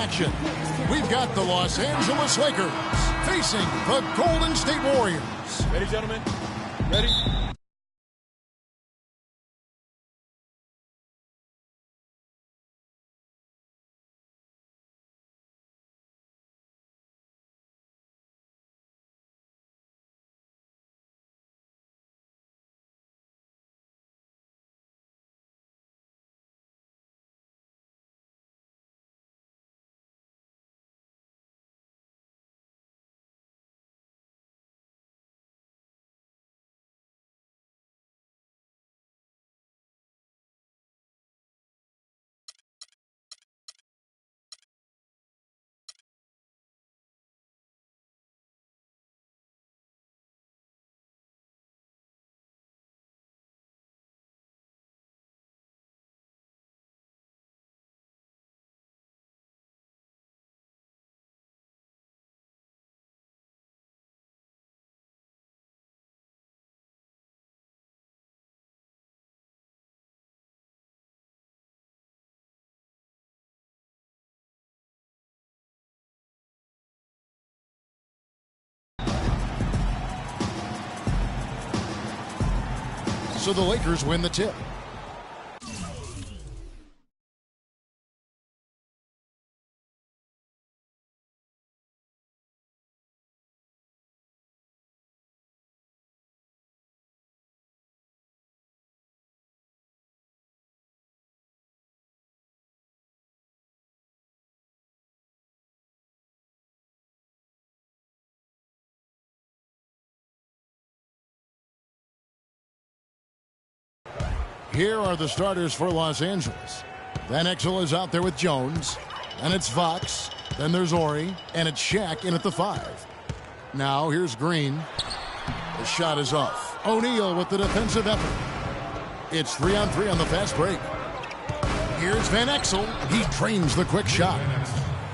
action. We've got the Los Angeles Lakers facing the Golden State Warriors. Ready, gentlemen? Ready? So the Lakers win the tip. Here are the starters for Los Angeles. Van Exel is out there with Jones. And it's Vox. Then there's Ori. And it's Shaq in at the 5. Now here's Green. The shot is off. O'Neal with the defensive effort. It's 3-on-3 on the fast break. Here's Van Exel. He trains the quick shot.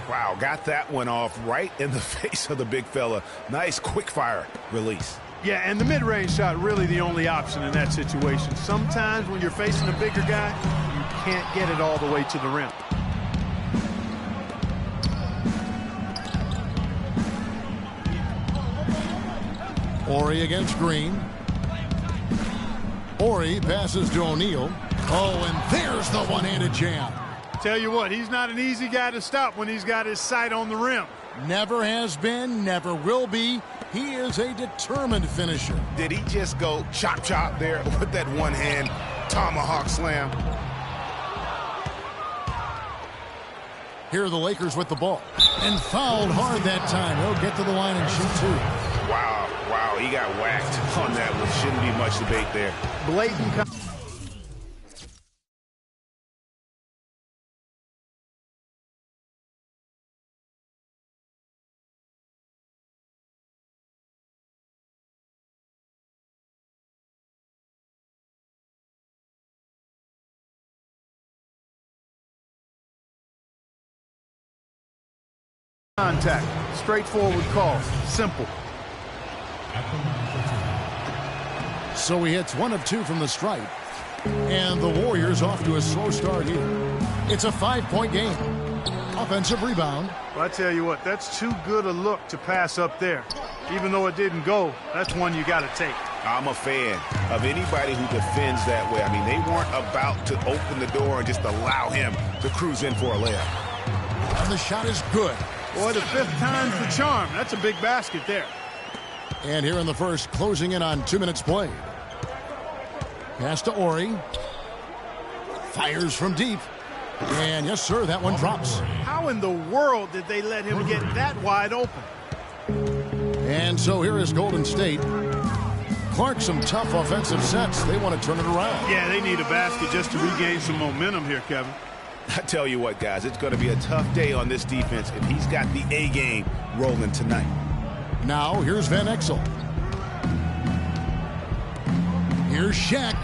Wow, got that one off right in the face of the big fella. Nice quick fire release. Yeah, and the mid-range shot really the only option in that situation. Sometimes when you're facing a bigger guy, you can't get it all the way to the rim. Ori against Green. Ori passes to O'Neal. Oh, and there's the one-handed jam. Tell you what, he's not an easy guy to stop when he's got his sight on the rim. Never has been, never will be. He is a determined finisher. Did he just go chop there with that one-hand tomahawk slam? Here are the Lakers with the ball. And fouled hard that time. He'll get to the line and shoot two. Wow, he got whacked on that one. Shouldn't be much debate there. Blatant. Contact. Straightforward call. Simple. So he hits 1 of 2 from the stripe. And the Warriors off to a slow start here. It's a 5-point game. Offensive rebound. Well, I tell you what, that's too good a look to pass up there. Even though it didn't go, that's one you got to take. I'm a fan of anybody who defends that way. I mean, they weren't about to open the door and just allow him to cruise in for a layup. And the shot is good. Boy, the 5th time's the charm. That's a big basket there. And here in the first, closing in on 2 minutes played. Pass to Ori. Fires from deep. And yes, sir, that one drops. How in the world did they let him get that wide open? And so here is Golden State. Clark, some tough offensive sets. They want to turn it around. Yeah, they need a basket just to regain some momentum here, Kevin. I tell you what, guys, it's going to be a tough day on this defense if he's got the A game rolling tonight. Now, here's Van Exel. Here's Shaq.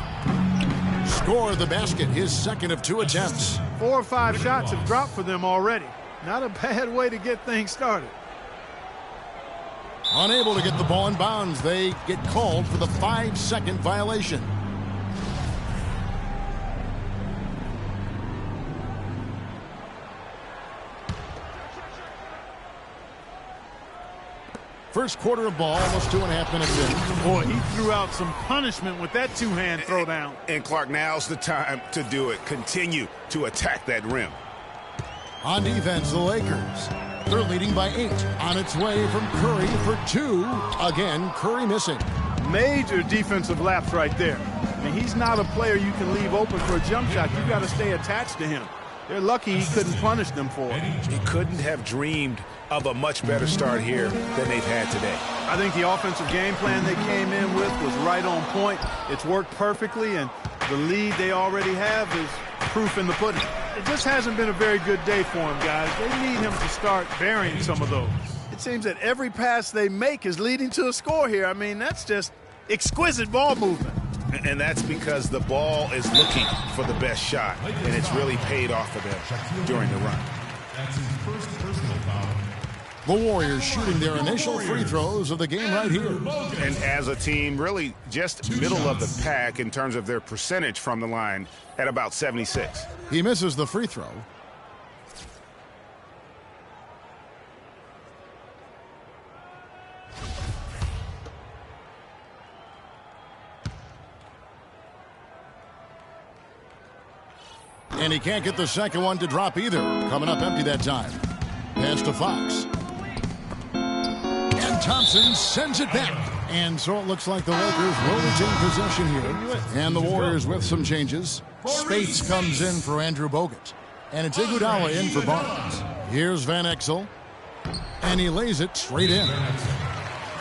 Score the basket, his 2nd of 2 attempts. 4 or 5 shots have dropped for them already. Not a bad way to get things started. Unable to get the ball in bounds, they get called for the 5-second violation. First quarter of ball, almost 2.5 minutes in. Boy, he threw out some punishment with that two-hand throwdown. And Clark, now's the time to do it. Continue to attack that rim. On defense, the Lakers. They're leading by 8. On its way from Curry for 2. Again, Curry missing. Major defensive lapse right there. I mean, he's not a player you can leave open for a jump shot. You got to stay attached to him. They're lucky he couldn't punish them for it. He couldn't have dreamed of a much better start here than they've had today. I think the offensive game plan they came in with was right on point. It's worked perfectly, and the lead they already have is proof in the pudding. It just hasn't been a very good day for him, guys. They need him to start burying some of those. It seems that every pass they make is leading to a score here. I mean, that's just exquisite ball movement. And that's because the ball is looking for the best shot, and it's really paid off for them during the run. That's his first personal foul. The Warriors shooting their initial free throws of the game right here. And as a team, really just middle of the pack in terms of their percentage from the line at about 76. He misses the free throw. And he can't get the second one to drop either. Coming up empty that time. Pass to Fox. And Thompson sends it back. And so it looks like the Lakers will retain possession here. And the Warriors with some changes. Spates comes in for Andrew Bogut. And it's Iguodala in for Barnes. Here's Van Exel. And he lays it straight in.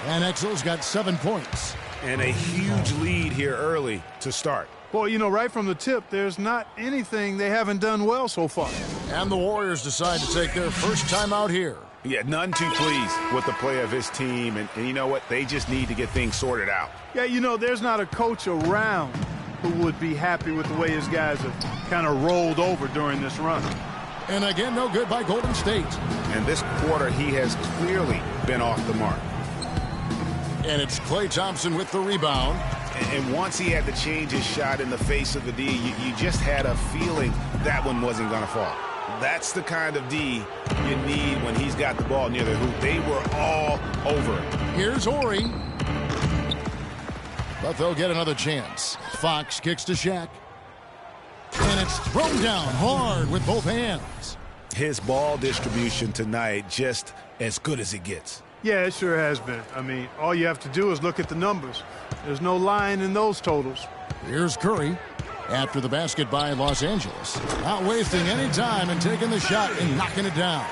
Van Exel's got 7 points. And a huge lead here early to start. Well, you know, right from the tip, there's not anything they haven't done well so far. And the Warriors decide to take their first time out here. Yeah, none too pleased with the play of his team. And you know what? They just need to get things sorted out. Yeah, you know, there's not a coach around who would be happy with the way his guys have kind of rolled over during this run. And again, no good by Golden State. And this quarter, he has clearly been off the mark. And it's Klay Thompson with the rebound. And once he had to change his shot in the face of the D, you just had a feeling that one wasn't going to fall. That's the kind of D you need when he's got the ball near the hoop. They were all over it. Here's Horry. But they'll get another chance. Fox kicks to Shaq. And it's thrown down hard with both hands. His ball distribution tonight just as good as it gets. Yeah, it sure has been. I mean, all you have to do is look at the numbers. There's no lying in those totals. Here's Curry after the basket by Los Angeles. Not wasting any time and taking the shot and knocking it down.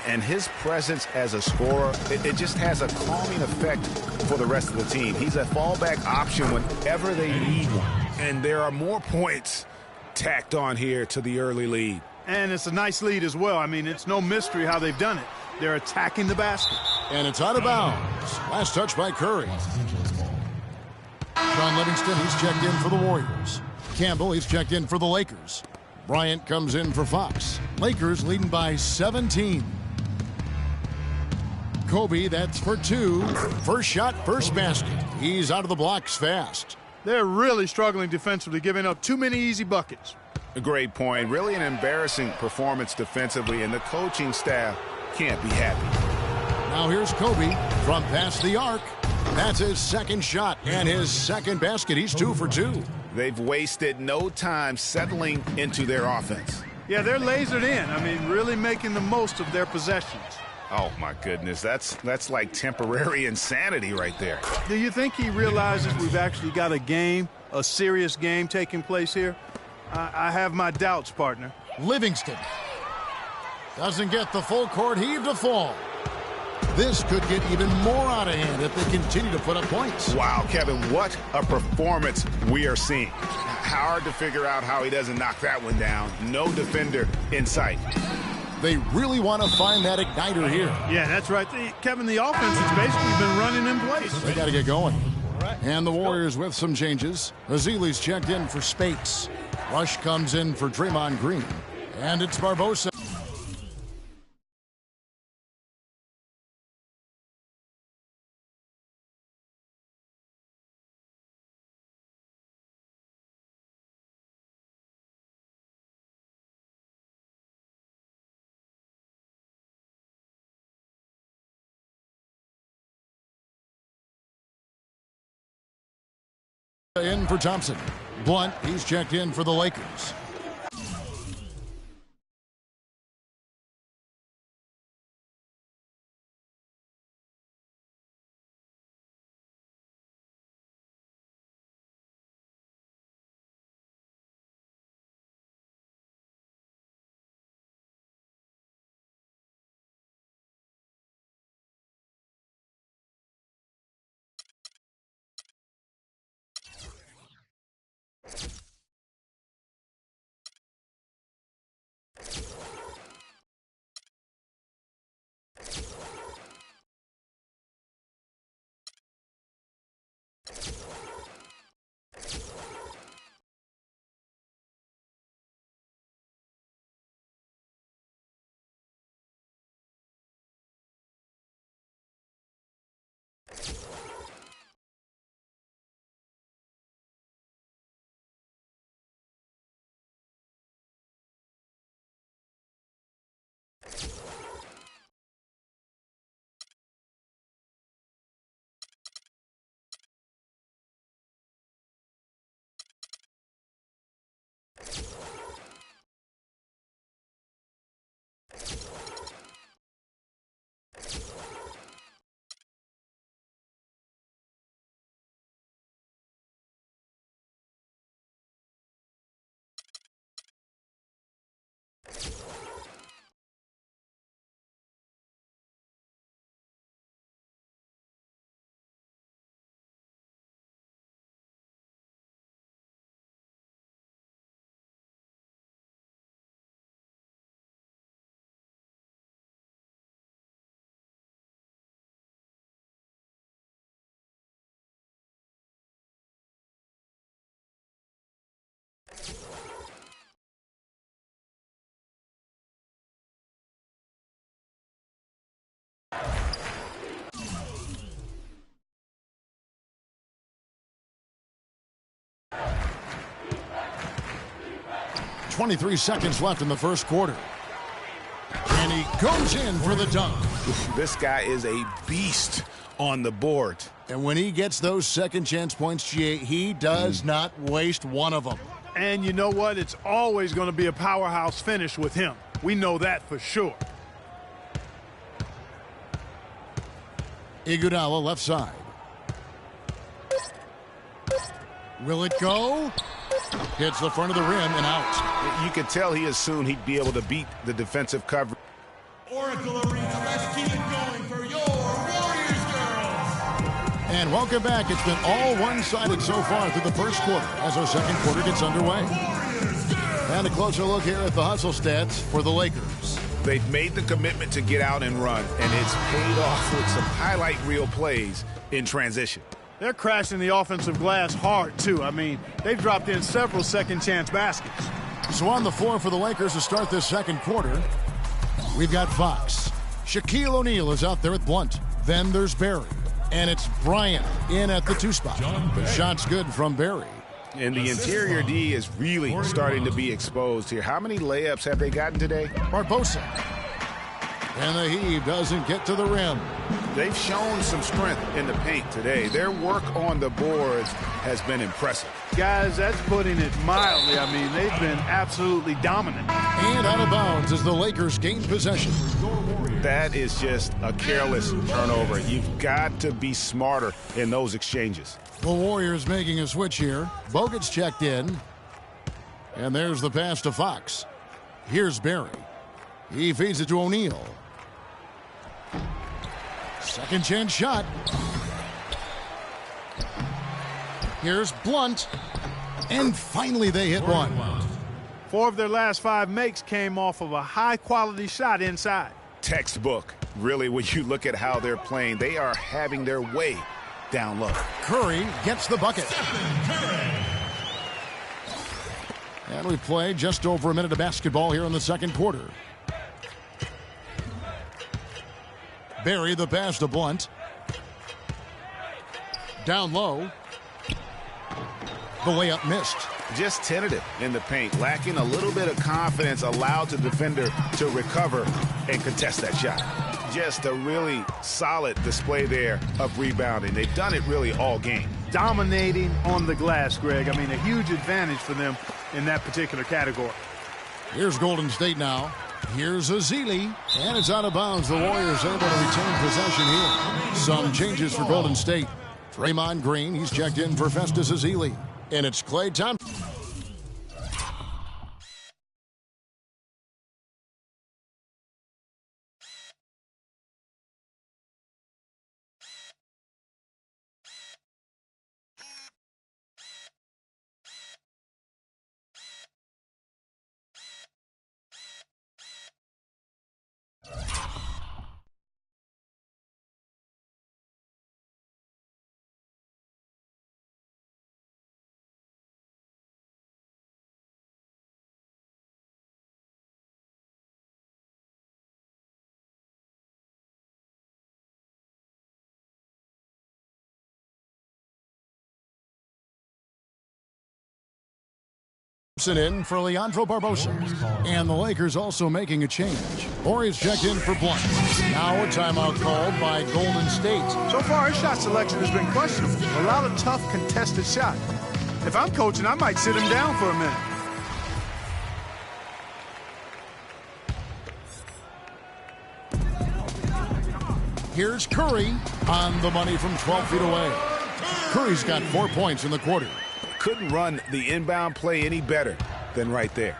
And his presence as a scorer, it just has a calming effect for the rest of the team. He's a fallback option whenever they need one. And there are more points tacked on here to the early lead. And it's a nice lead as well. I mean, it's no mystery how they've done it. They're attacking the basket. And it's out of bounds. Last touch by Curry. John Livingston, he's checked in for the Warriors. Campbell, he's checked in for the Lakers. Bryant comes in for Fox. Lakers leading by 17. Kobe, that's for 2. First shot, first basket. He's out of the blocks fast. They're really struggling defensively, giving up too many easy buckets. A great point. Really an embarrassing performance defensively, and the coaching staff can't be happy. Now here's Kobe from past the arc. That's his second shot and his second basket. He's 2 for 2. They've wasted no time settling into their offense. Yeah, they're lasered in. I mean, really making the most of their possessions. Oh, my goodness. That's like temporary insanity right there. Do you think he realizes we've actually got a game, a serious game taking place here? I have my doubts, partner. Livingston doesn't get the full court heave to fall. This could get even more out of hand if they continue to put up points. Wow, Kevin, what a performance we are seeing. Hard to figure out how he doesn't knock that one down. No defender in sight. They really want to find that igniter here. Yeah, that's right. Kevin, the offense has basically been running in place. They got to get going. And the Warriors with some changes. Azili's checked in for Spates. Rush comes in for Draymond Green. And it's Barbosa. In for Thompson. Blunt, he's checked in for the Lakers. .23 seconds left in the first quarter. And he goes in for the dunk. This guy is a beast on the board. And when he gets those second chance points, GA, he does not waste one of them. And you know what? It's always going to be a powerhouse finish with him. We know that for sure. Iguodala left side. Will it go? Hits the front of the rim and out. You could tell he assumed he'd be able to beat the defensive coverage. Oracle Arena, let's keep it going for your Warriors girls. And welcome back. It's been all one-sided so far through the first quarter as our second quarter gets underway. And a closer look here at the hustle stats for the Lakers. They've made the commitment to get out and run, and it's paid off with some highlight reel plays in transition. They're crashing the offensive glass hard, too. I mean, they've dropped in several second-chance baskets. So on the floor for the Lakers to start this second quarter, we've got Fox. Shaquille O'Neal is out there with Blunt. Then there's Barry. And it's Bryant in at the 2 spot. The shot's good from Barry. And the interior D is really starting to be exposed here. How many layups have they gotten today? Barbosa. And the heave doesn't get to the rim. They've shown some strength in the paint today. Their work on the boards has been impressive. Guys, that's putting it mildly. I mean, they've been absolutely dominant. And out of bounds as the Lakers gain possession. That is just a careless turnover. You've got to be smarter in those exchanges. The Warriors making a switch here. Bogut's checked in. And there's the pass to Fox. Here's Barry. He feeds it to O'Neal. Second chance shot. Here's Blunt. And finally they hit one. 4 of their last 5 makes came off of a high-quality shot inside. Textbook. Really, when you look at how they're playing, they are having their way down low. Curry gets the bucket. And we play just over a minute of basketball here in the second quarter. Barry the pass to Blunt. Down low. The layup missed. Just tentative in the paint, lacking a little bit of confidence, allowed the defender to recover and contest that shot. Just a really solid display there of rebounding. They've done it really all game. dominating on the glass, Greg. I mean, a huge advantage for them in that particular category. Here's Golden State now. Here's Ezeli, and it's out of bounds. The Warriors able to retain possession here. Some changes for Golden State. Draymond Green, he's checked in for Festus Ezeli. And it's Klay Thompson. In for Leandro Barbosa. And the Lakers also making a change. Warriors checked in for Blunt. Now a timeout called by Golden State. So far, his shot selection has been questionable. A lot of tough, contested shots. If I'm coaching, I might sit him down for a minute. Here's Curry on the money from 12 feet away. Curry's got 4 points in the quarter. Couldn't run the inbound play any better than right there.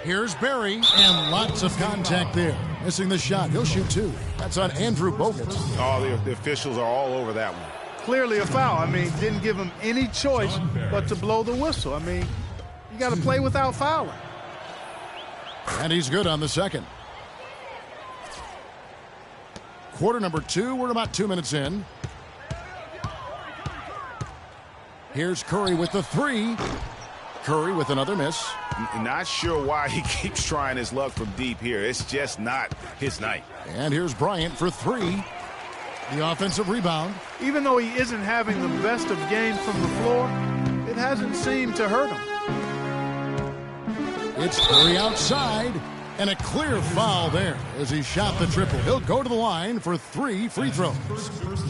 Here's Barry, and lots of contact there. Missing the shot. He'll shoot two. That's on Andrew Bogut. Oh, the officials are all over that one. Clearly a foul. I mean, didn't give him any choice but to blow the whistle. I mean, you got to play without fouling. And he's good on the second. Quarter number 2. We're about 2 minutes in. Here's Curry with the 3. Curry with another miss. Not sure why he keeps trying his luck from deep here. It's just not his night. And here's Bryant for 3. The offensive rebound. Even though he isn't having the best of games from the floor, it hasn't seemed to hurt him. It's Curry outside, and a clear foul there as he shot the triple. He'll go to the line for 3 free throws.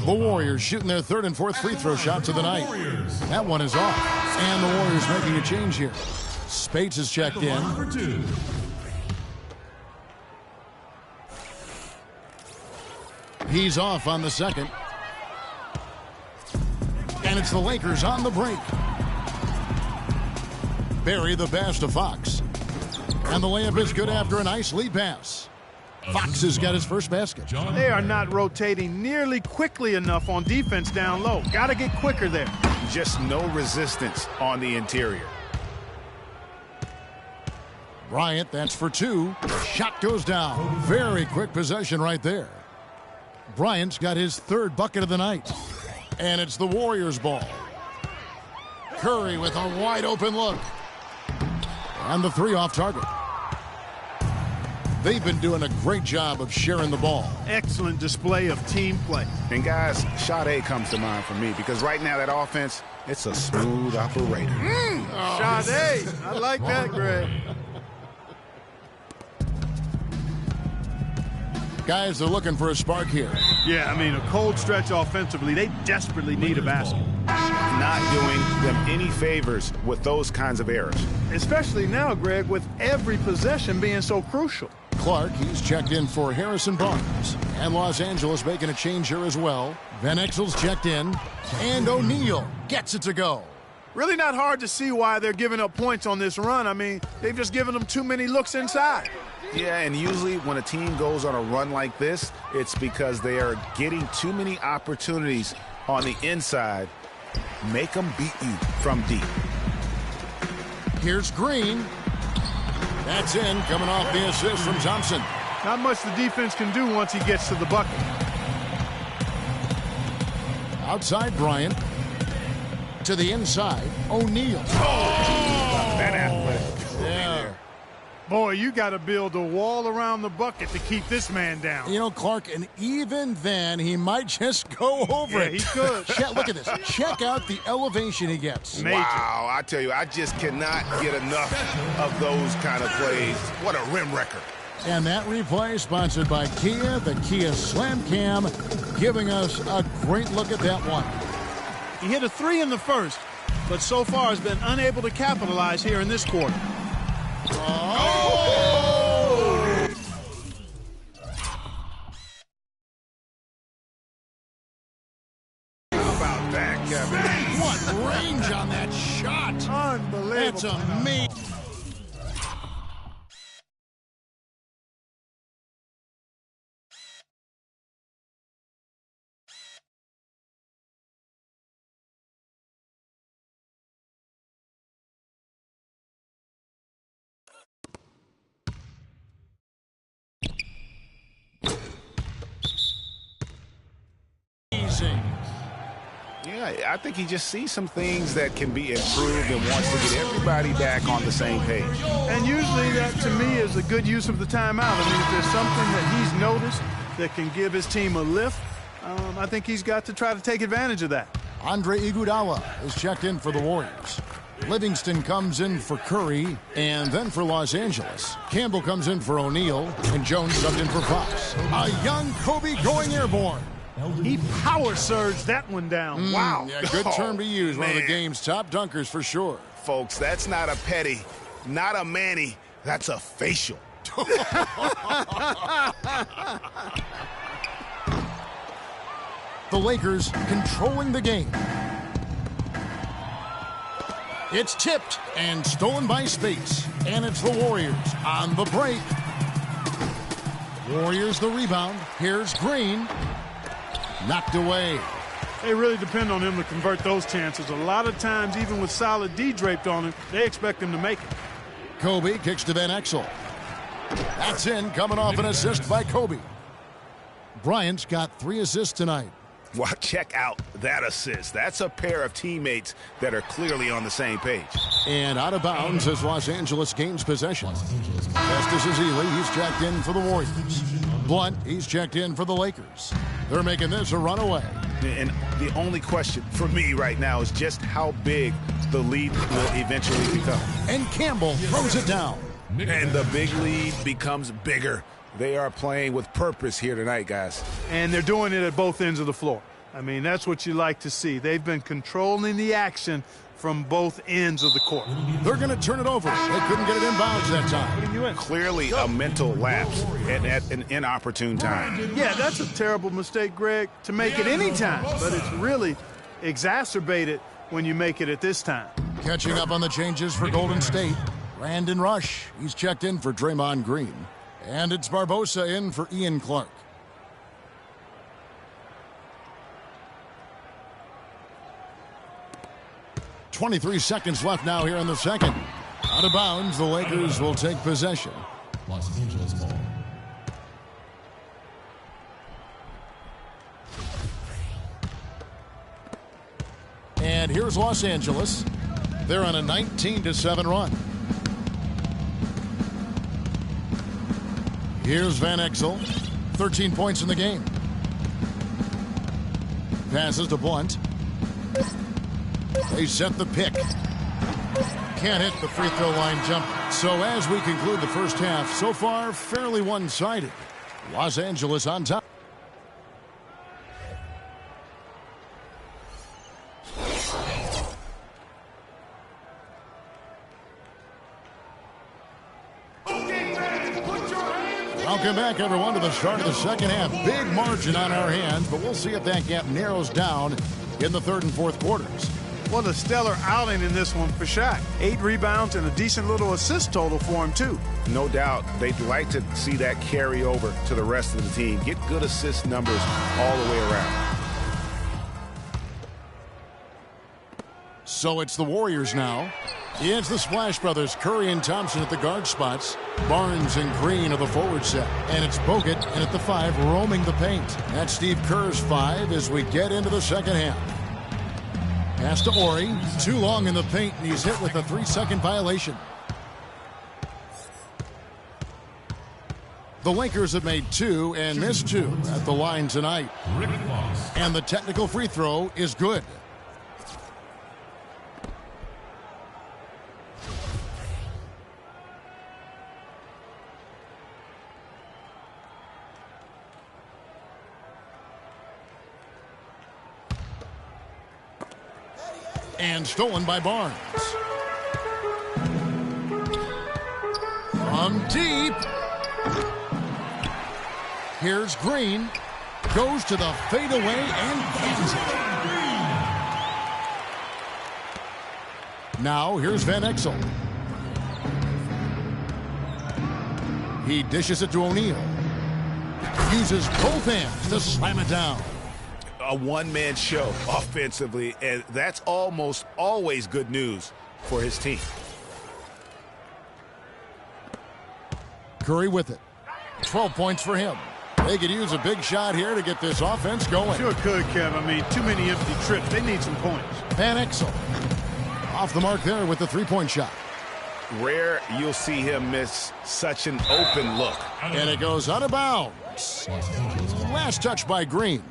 The Warriors shooting their 3rd and 4th free throw shots of the night. That one is off, and the Warriors making a change here. Spates is checked in. He's off on the second. And it's the Lakers on the break. Barry the pass to Fox. And the layup is good after a nice lead pass. Fox has got his first basket. They are not rotating nearly quickly enough on defense down low. Got to get quicker there. Just no resistance on the interior. Bryant, that's for 2. Shot goes down. Very quick possession right there. Bryant's got his 3rd bucket of the night. And it's the Warriors' ball. Curry with a wide open look. And the 3 off target. They've been doing a great job of sharing the ball. Excellent display of team play. And guys, shot A comes to mind for me because right now that offense, it's a smooth operator. Shot A. I like that, Greg. Guys, they're looking for a spark here. Yeah, I mean, a cold stretch offensively. They desperately need a basket. Not doing them any favors with those kinds of errors. Especially now, Greg, with every possession being so crucial. Clark, he's checked in for Harrison Barnes. And Los Angeles making a change here as well. Van Exel's checked in. And O'Neal gets it to go. Really not hard to see why they're giving up points on this run. I mean, they've just given them too many looks inside. Yeah, and usually when a team goes on a run like this, it's because they are getting too many opportunities on the inside. Make them beat you from deep. Here's Green. That's in, coming off the assist from Thompson. Not much the defense can do once he gets to the bucket. Outside Bryant. To the inside, O'Neal. That athletic. Yeah. Boy, you got to build a wall around the bucket to keep this man down. You know, Clark, and even then, he might just go over it. He could. Look at this. Check out the elevation he gets. Major. Wow, I tell you, I just cannot get enough of those kind of plays. What a rim wrecker. And that replay sponsored by Kia, the Kia Slam Cam, giving us a great look at that one. He hit a 3 in the first, but so far has been unable to capitalize here in this quarter. Oh! How about that, Kevin? What range on that shot! Unbelievable. That's amazing. Yeah, I think he just sees some things that can be improved and wants to get everybody back on the same page. And usually that, to me, is a good use of the timeout. I mean, if there's something that he's noticed that can give his team a lift, I think he's got to try to take advantage of that. Andre Iguodala is checked in for the Warriors. Livingston comes in for Curry, and then for Los Angeles. Campbell comes in for O'Neal, and Jones subbed in for Fox. A young Kobe going airborne. He power surged that one down. Wow. Yeah, good term to use. One of the man. game's top dunkers for sure. Folks, that's not a petty, not a Manny, that's a facial. The Lakers controlling the game. It's tipped and stolen by Space. And it's the Warriors on the break. Warriors the rebound. Here's Green. Knocked away. They really depend on him to convert those chances. A lot of times, even with solid D draped on him, they expect him to make it. Kobe kicks to Van Exel. That's in, coming off an assist by Kobe. Bryant's got 3 assists tonight. Well, check out that assist. That's a pair of teammates that are clearly on the same page. And out of bounds as Los Angeles gains possession. Festus Ezeli, he's checked in for the Warriors. Blunt, he's checked in for the Lakers. They're making this a runaway. And the only question for me right now is just how big the lead will eventually become. And Campbell throws it down. And the big lead becomes bigger. They are playing with purpose here tonight, guys. And they're doing it at both ends of the floor. I mean, that's what you like to see. They've been controlling the action from both ends of the court. They're going to turn it over. They couldn't get it in bounds that time. Clearly a mental lapse at an inopportune time. Yeah, that's a terrible mistake, Greg, to make it any time. But it's really exacerbated when you make it at this time. Catching up on the changes for Golden State. Brandon Rush, he's checked in for Draymond Green. And it's Barbosa in for Ian Clark. .23 seconds left now here in the second. Out of bounds, the Lakers will take possession. Los Angeles ball. And here's Los Angeles. They're on a 19-7 run. Here's Van Exel. 13 points in the game. Passes to Blunt. They set the pick. Can't hit the free throw line jump. So as we conclude the first half, so far fairly one-sided. Los Angeles on top. Welcome back, everyone, to the start of the second half. Big margin on our hands, but we'll see if that gap narrows down in the third and fourth quarters. What a stellar outing in this one for Shaq. 8 rebounds and a decent little assist total for him, too. No doubt they'd like to see that carry over to the rest of the team. Get good assist numbers all the way around. So it's the Warriors now. It's the Splash Brothers, Curry and Thompson at the guard spots. Barnes and Green are the forward set. And it's Bogut in at the 5, roaming the paint. That's Steve Kerr's 5 as we get into the second half. Pass to Ori. Too long in the paint, and he's hit with a 3-second violation. The Lakers have made 2 and missed 2 at the line tonight. And the technical free throw is good. And stolen by Barnes. From deep. Here's Green. Goes to the fadeaway and finds it. Now here's Van Exel. He dishes it to O'Neal. Uses both hands to slam it down. A one-man show offensively, and that's almost always good news for his team. Curry with it. 12 points for him. They could use a big shot here to get this offense going. Sure could, Kev. I mean, too many empty trips. They need some points. Van Exel. Off the mark there with the three-point shot. Rare you'll see him miss such an open look. And it goes out of bounds. Last touch by Green.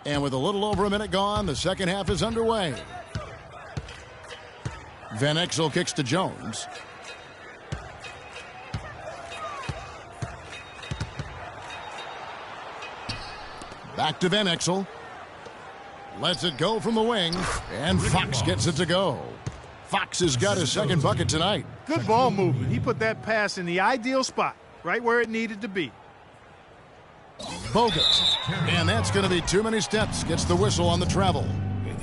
And with a little over a minute gone, the second half is underway. Van Exel kicks to Jones. Back to Van Exel. Lets it go from the wing, and Fox gets it to go. Fox has got his second bucket tonight. Good ball movement. He put that pass in the ideal spot, right where it needed to be. Bogut. And that's going to be too many steps. Gets the whistle on the travel.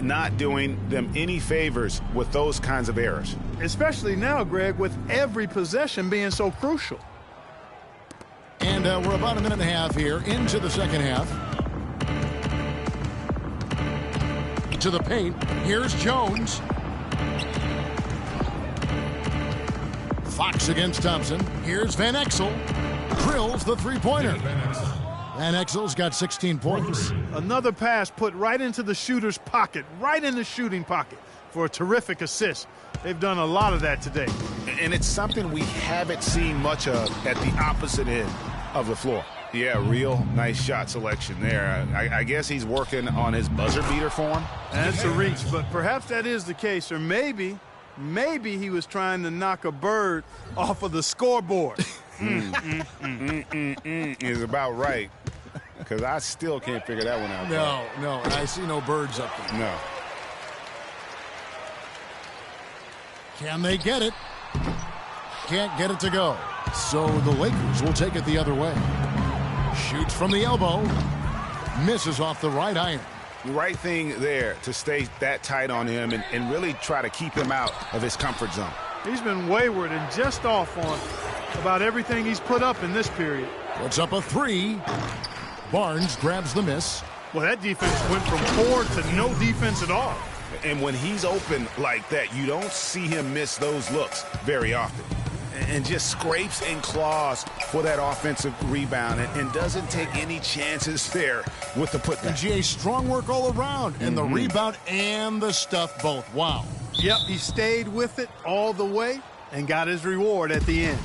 Not doing them any favors with those kinds of errors. Especially now, Greg, with every possession being so crucial. And we're about a minute and a half here into the second half. To the paint. Here's Jones. Fox against Thompson. Here's Van Exel. Drills the three-pointer. Van Exel's got 16 points. Another pass put right into the shooter's pocket, right in the shooting pocket for a terrific assist. They've done a lot of that today. And it's something we haven't seen much of at the opposite end of the floor. Yeah, real nice shot selection there. I guess he's working on his buzzer beater form. That's a reach, but perhaps that is the case. Or maybe he was trying to knock a bird off of the scoreboard. Is about right. Because I still can't figure that one out. No, and I see no birds up there. No. Can they get it? Can't get it to go. So the Lakers will take it the other way. Shoots from the elbow. Misses off the right iron. Right thing there to stay that tight on him and really try to keep him out of his comfort zone. He's been wayward and just off on about everything he's put up in this period. Puts up a three. Barnes grabs the miss. Well, that defense went from poor to no defense at all. And when he's open like that, you don't see him miss those looks very often. And just scrapes and claws for that offensive rebound and doesn't take any chances there with the putback. GA, strong work all around, and the rebound and the stuff both. Wow. Yep, he stayed with it all the way and got his reward at the end.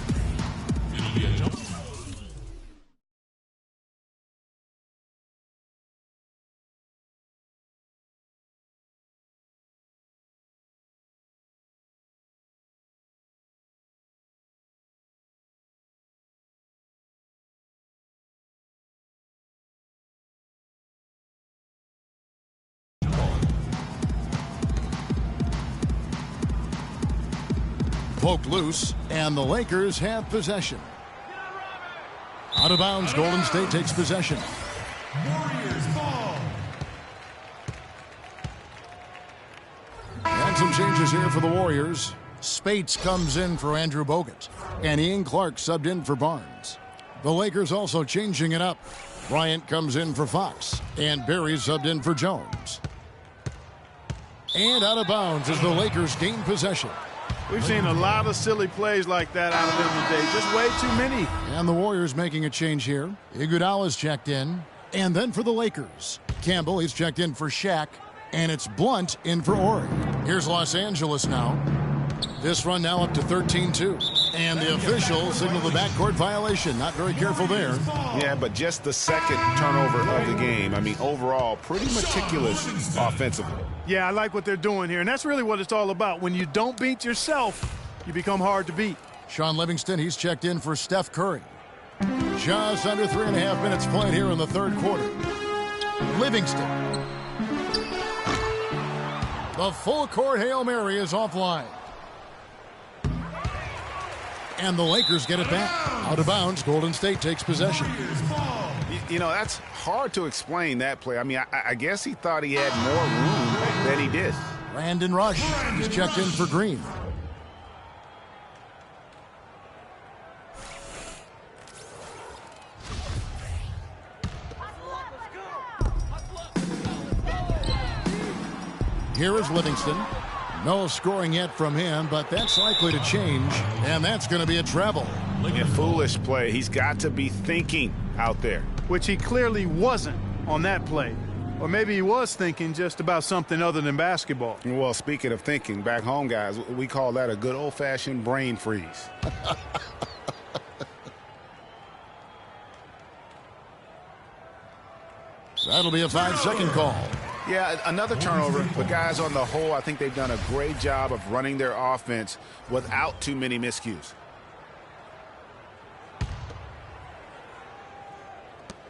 Poked loose, and the Lakers have possession. Out of bounds, Golden State takes possession. Warriors ball. And some changes here for the Warriors. Spates comes in for Andrew Bogut, and Ian Clark subbed in for Barnes. The Lakers also changing it up. Bryant comes in for Fox, and Barry subbed in for Jones. And out of bounds as the Lakers gain possession. We've seen a lot of silly plays like that out of them today. Just way too many. And the Warriors making a change here. Iguodala's checked in. And then for the Lakers, Campbell, he's checked in for Shaq. And it's Blunt in for Ori. Here's Los Angeles now. This run now up to 13-2. And the officials signal the backcourt violation. Not very careful there. Yeah, but just the second turnover of the game. I mean, overall, pretty meticulous offensively. Yeah, I like what they're doing here, and that's really what it's all about. When you don't beat yourself, you become hard to beat. Sean Livingston, he's checked in for Steph Curry. Just under 3.5 minutes played here in the third quarter. Livingston. The full court Hail Mary is offline. And the Lakers get it back. Out of bounds, Golden State takes possession. You know, that's hard to explain, that play. I mean, I guess he thought he had more room than he did. Brandon Rush. He's checked in for Green. Here is Livingston. No scoring yet from him, but that's likely to change, and that's going to be a travel. A foolish play. He's got to be thinking out there. Which he clearly wasn't on that play. Or maybe he was thinking just about something other than basketball. Well, speaking of thinking, back home, guys, we call that a good old-fashioned brain freeze. That'll be a 5-second call. Yeah, another turnover, but guys, on the whole, I think they've done a great job of running their offense without too many miscues.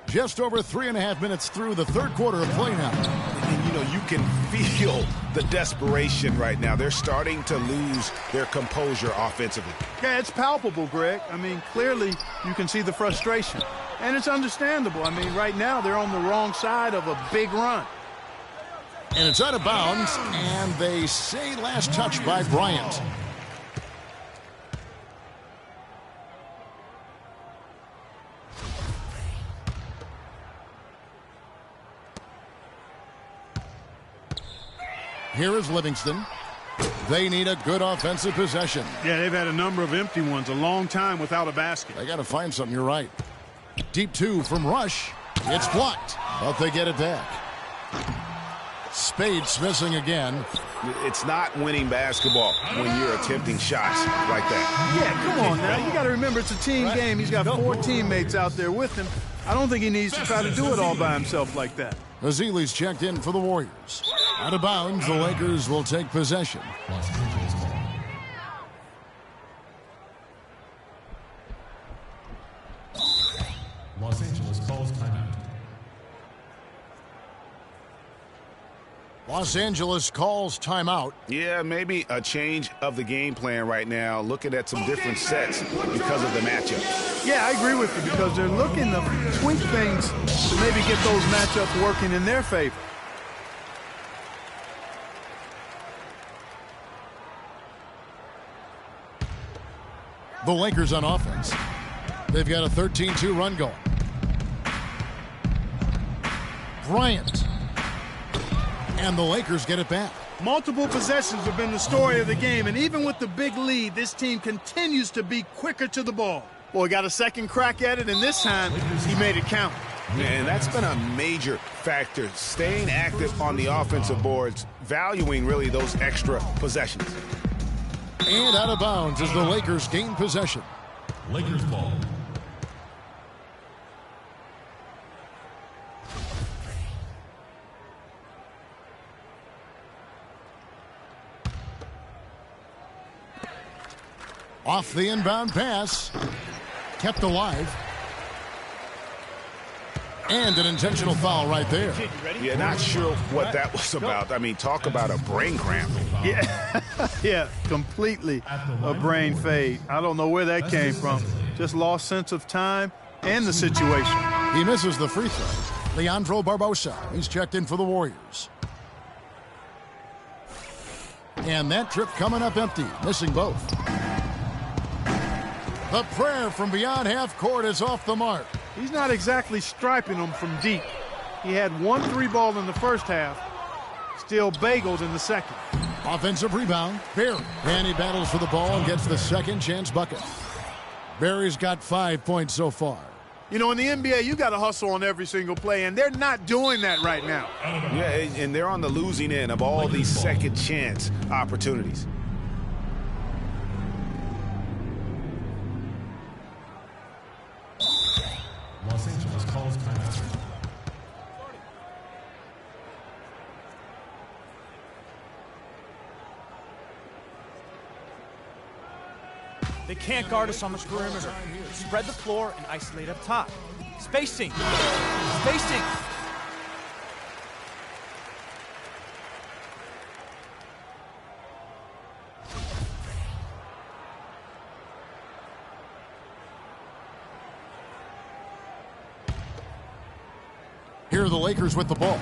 Just over 3.5 minutes through the third quarter of play now. And, you know, you can feel the desperation right now. They're starting to lose their composure offensively. Yeah, it's palpable, Greg. I mean, clearly you can see the frustration. And it's understandable. I mean, right now they're on the wrong side of a big run. And it's out of bounds, and they say last touch by Bryant. Here is Livingston. They need a good offensive possession. Yeah, they've had a number of empty ones, a long time without a basket. They got to find something, you're right. Deep two from Rush. It's blocked, but they get it back. Spades missing again. It's not winning basketball when you're attempting shots like that. Yeah, come on now. You got to remember it's a team game. He's got 4 teammates out there with him. I don't think he needs to try to do it all by himself like that. Azili's checked in for the Warriors. Out of bounds, the Lakers will take possession. Los Angeles calls timeout. Los Angeles calls timeout. Yeah, maybe a change of the game plan right now, looking at some different sets because of the matchup. Yeah, I agree with you because they're looking to tweak things to maybe get those matchups working in their favor. The Lakers on offense. They've got a 13-2 run going. Bryant. And the Lakers get it back. Multiple possessions have been the story of the game, and even with the big lead, this team continues to be quicker to the ball. Boy, got a second crack at it, and this time he made it count. And that's been a major factor, staying active on the offensive boards, valuing really those extra possessions. And out of bounds as the Lakers gain possession. Lakers ball. Off the inbound pass. Kept alive. And an intentional foul right there. Yeah, not sure what that was about. I mean, talk about a brain cramp. Yeah, yeah, completely a brain fade. I don't know where that came from. Just lost sense of time and the situation. He misses the free throw. Leandro Barbosa. He's checked in for the Warriors. And that trip coming up empty, missing both. The prayer from beyond half court is off the mark. He's not exactly striping them from deep. He had 1 3-ball in the first half, still bagels in the second. Offensive rebound, Barry. And he battles for the ball and gets the second chance bucket. Barry's got 5 points so far. You know, in the NBA, you got to hustle on every single play, and they're not doing that right now. Yeah, and they're on the losing end of all these second chance opportunities. Los Angeles calls timeout. They can't guard us on the perimeter. Spread the floor and isolate up top. Spacing. Spacing. Here are the Lakers with the ball.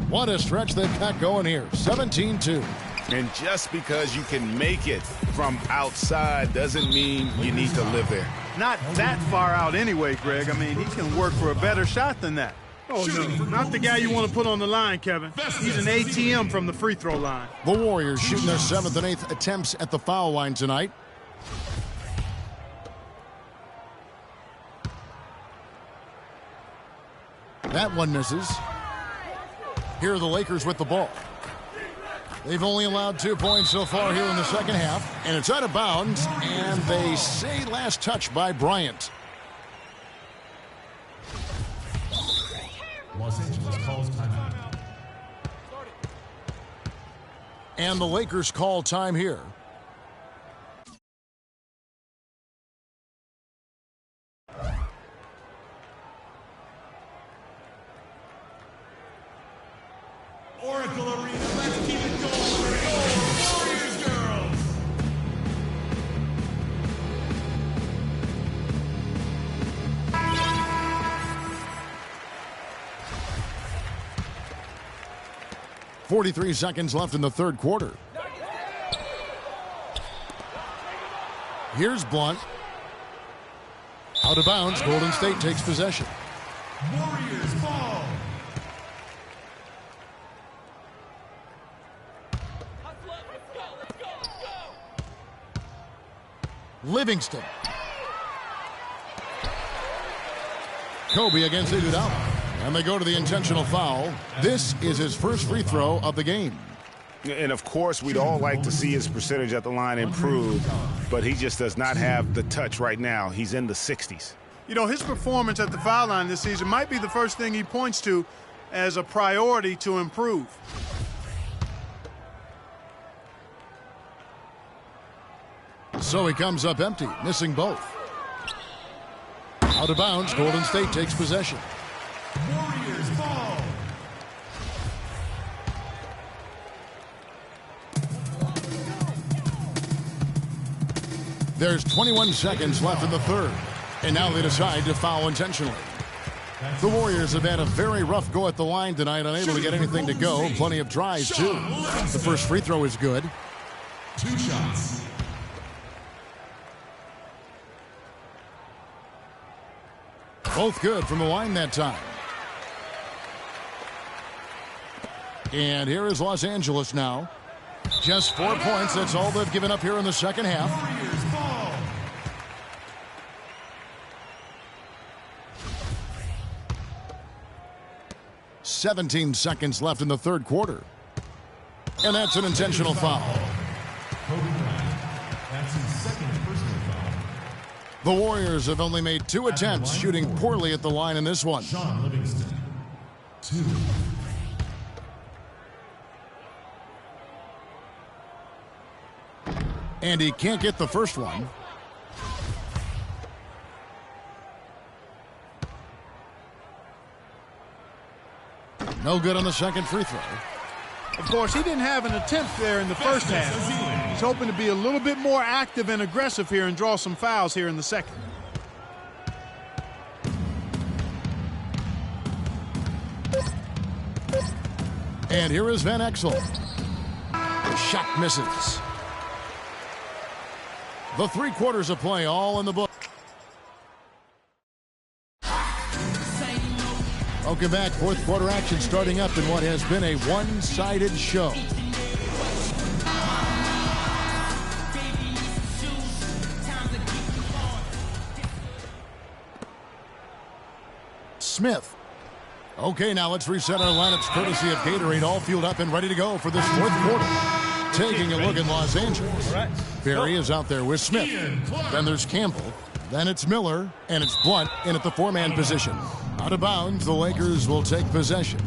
What a stretch they've got going here. 17-2. And just because you can make it from outside doesn't mean you need to live there. Not that far out anyway, Greg. I mean, he can work for a better shot than that. Oh, no, not the guy you want to put on the line, Kevin. He's an ATM from the free throw line. The Warriors shooting their 7th and 8th attempts at the foul line tonight. That one misses. Here are the Lakers with the ball. They've only allowed 2 points so far here in the second half, and it's out of bounds, and they say last touch by Bryant. Los Angeles calls timeout. And the Lakers call time here. Oracle Arena, let's keep it going for your Warriors girls. .43 seconds left in the third quarter. Here's Blunt. Out of bounds, Golden State takes possession. Warriors ball. Livingston. Kobe against Iguodala. And they go to the intentional foul. This is his first free throw of the game. And, of course, we'd all like to see his percentage at the line improve, but he just does not have the touch right now. He's in the 60s. You know, his performance at the foul line this season might be the first thing he points to as a priority to improve. So he comes up empty, missing both. Out of bounds, Golden State takes possession. Warriors ball. There's 21 seconds left in the third. And now they decide to foul intentionally. The Warriors have had a very rough go at the line tonight, unable to get anything to go. Plenty of drives, too. The first free throw is good. 2 shots. Both good from the line that time. And here is Los Angeles now. Just 4 points. That's all they've given up here in the second half. Warriors ball. .17 seconds left in the third quarter. And that's an intentional foul. Kobe Bryant. That's his second personal foul. The Warriors have only made 2 attempts, shooting poorly at the line in this one. Sean Livingston. 2. And he can't get the first one. No good on the second free throw. Of course, he didn't have an attempt there in the first half. He's hoping to be a little bit more active and aggressive here and draw some fouls here in the second. And here is Van Exel. The shot misses. The 3 quarters of play all in the book. Welcome back. Fourth quarter action starting up in what has been a one-sided show. Smith. Okay, now let's reset our lineups courtesy of Gatorade, all fueled up and ready to go for this fourth quarter. Taking a look at Los Angeles. Barry is out there with Smith. Then there's Campbell. Then it's Miller, and it's Blunt in at the 4-man position. Out of bounds, the Lakers will take possession.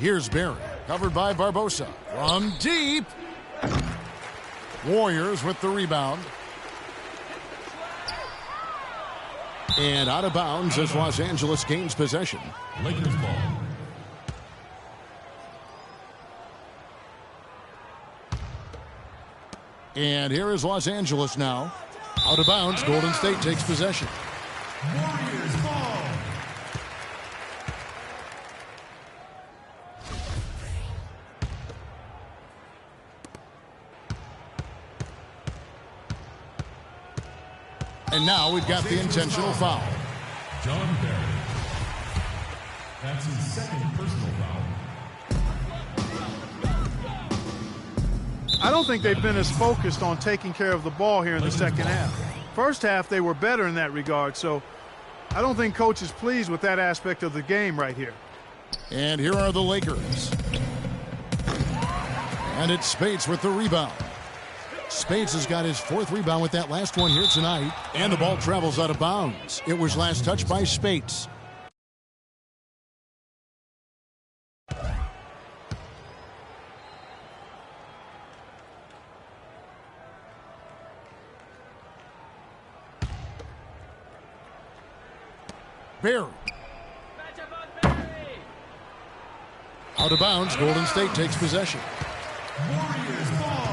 Here's Barry, covered by Barbosa. From deep. Warriors with the rebound. And out of bounds as Los Angeles gains possession. Lakers ball. And here is Los Angeles now. Out of bounds, Golden State takes possession. Warriors ball. And now we've got the intentional foul. John Barry. That's his second personal foul. I don't think they've been as focused on taking care of the ball here in the second half. First half, they were better in that regard, so I don't think Coach is pleased with that aspect of the game right here. And here are the Lakers. And it's Spates with the rebound. Spates has got his 4th rebound with that last one here tonight. And the ball travels out of bounds. It was last touched by Spates. Barry. Out of bounds, Golden State takes possession. Warriors ball.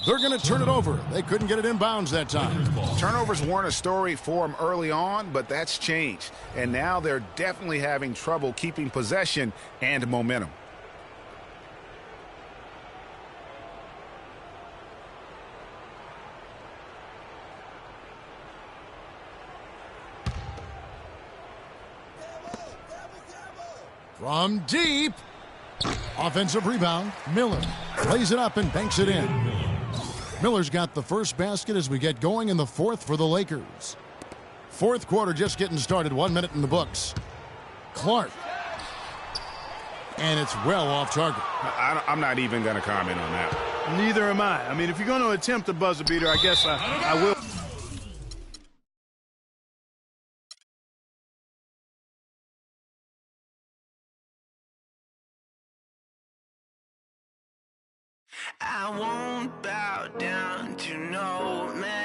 They're going to turn it over. They couldn't get it in bounds that time. Turnovers weren't a story for them early on, but that's changed. And now they're definitely having trouble keeping possession and momentum. From deep. Offensive rebound. Miller plays it up and banks it in. Miller's got the first basket as we get going in the 4th for the Lakers. 4th quarter just getting started. 1 minute in the books. Clark. And it's well off target. I'm not even going to comment on that. Neither am I. I mean, if you're going to attempt a buzzer beater, I guess I will. I won't bow down to no man.